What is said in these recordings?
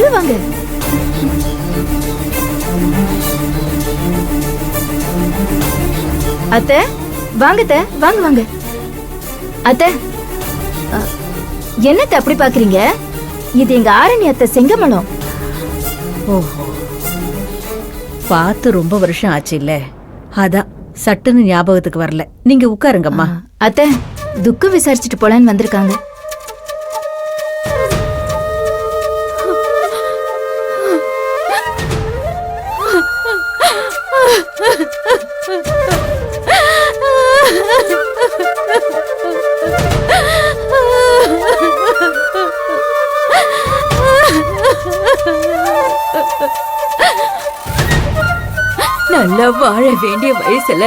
உள்ள வாங்க. அத்தை வாங்க அத்தை, வாங்க வாங்க. அத்தை என்னத்த அப்படி பாக்குறீங்க? இது எங்க ஆரணி அத்தை செங்கமலம். ஓஹோ, பார்த்து ரொம்ப வருஷம் ஆச்சு இல்ல, அதான் சட்டுன்னு ஞாபகத்துக்கு வரல. நீங்க உட்காருங்கம்மா. அத்தை துக்கம் விசாரிச்சுட்டு போலான்னு வந்திருக்காங்க. நல்லா வாழ வேண்டிய வயசுல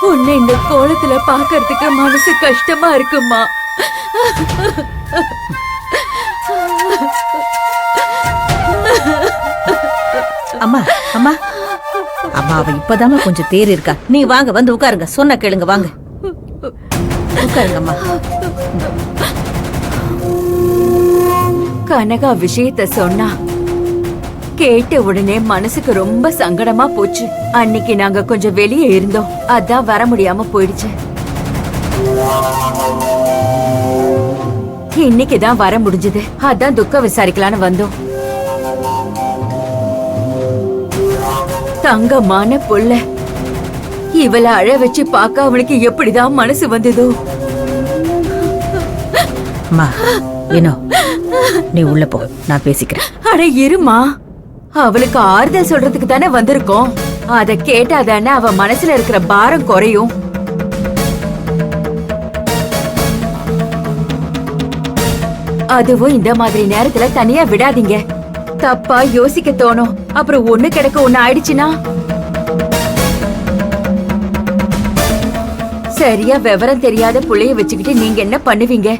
உன்னை இந்த கோலத்துல பாக்கிறதுக்கு மனசு கஷ்டமா இருக்குமா? அம்மா அம்மா அம்மா, அவ இப்பதாம்மா கொஞ்சம் தேறி இருக்கா. நீ வாங்க, வந்து உட்காருங்க. சொன்ன கேளுங்க, வாங்க உட்காருங்க அம்மா. கனகா விஷயத்த சொன்னா கேட்ட உடனே மனசுக்கு ரொம்ப சங்கடமா போச்சு. அன்னைக்கு நாங்க கொஞ்சம் வெளியே இருந்தோம், அதான் வர முடியாம போயிடுச்சு. இன்னைக்குதான் வர முடிஞ்சது, அதான் துக்கம் விசாரிக்கலான்னு வந்தோம். தங்கமான புள்ள, இவளை அழ வச்சு பார்க்க அவனுக்கு எப்படிதான் மனசு வந்ததோ. அம்மா வினோ, நீ உள்ள போ, நான் பேசிக்கிறேன். அட இருமா, அவளுக்கு ஆறுதல் சொல்றதுக்கு தானே வந்திருக்கோம். அத கேட்டாதானே அவ மனசுல இருக்கிற பாரம் குறையும். அதுவும் இந்த மாதிரி நேரத்துல தனியா விடாதீங்க. தப்பா யோசிக்க தோணும், அப்புறம் ஒண்ணு கிடக்க ஒண்ணு ஆயிடுச்சுன்னா. சரியா விவரம் தெரியாத புள்ளைய வச்சுக்கிட்டு நீங்க என்ன பண்ணுவீங்க?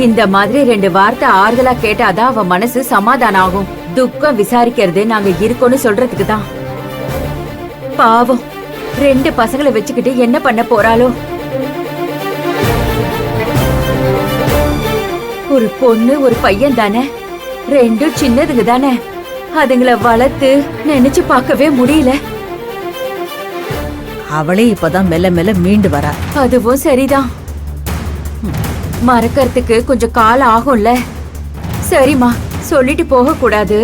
இந்த மாதிரி 2 வார்த்தை ஆறுதலா கேட்டாதான் அவ மனசு சமாதானம் ஆகும். துக்கம் விசாரிக்கிறது நாங்க இருக்கோன்னு சொல்றதுக்கு தான். பாவம், 2 பசங்களை வச்சுக்கிட்டு என்ன பண்ண போறாளோ? ஒரு பொண்ணு ஒரு பையன் தானே, 2 சின்னதுங்க தானே. அதுங்களை வளர்த்து நினைச்சு பார்க்கவே முடியல. அவளே இப்பதான் மெல்ல மெல்ல மீண்டு வரா. அதுவும் சரிதான், மறக்கிறதுக்கு கொஞ்சம் காலம் ஆகும்ல. சரிம்மா, சொல்லிட்டு போக கூடாது.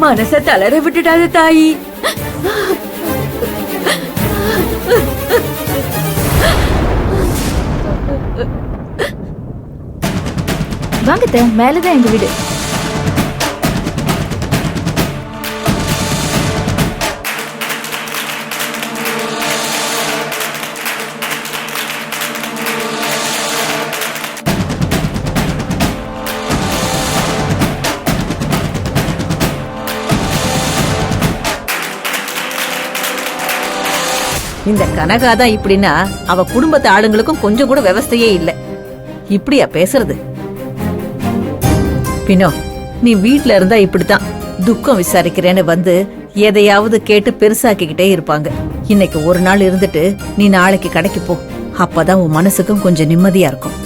மனச தளர விட்டுடாத தாயி. வாங்கத்த, மேலதான் எங்க வீடு. இந்த கனகாதான் இப்படின்னா அவ குடும்பத்து ஆளுங்களுக்கும் கொஞ்சம் கூட விவஸ்தையே இல்ல. இப்படியா பேசுறது? பின்னோ, நீ வீட்ல இருந்தா இப்படித்தான் துக்கம் விசாரிக்கிறேன்னு வந்து எதையாவது கேட்டு பெருசாக்கிக்கிட்டே இருப்பாங்க. இன்னைக்கு ஒரு நாள் இருந்துட்டு நீ நாளைக்கு கடைக்கு போ, அப்பதான் உன் மனசுக்கும் கொஞ்சம் நிம்மதியா இருக்கும்.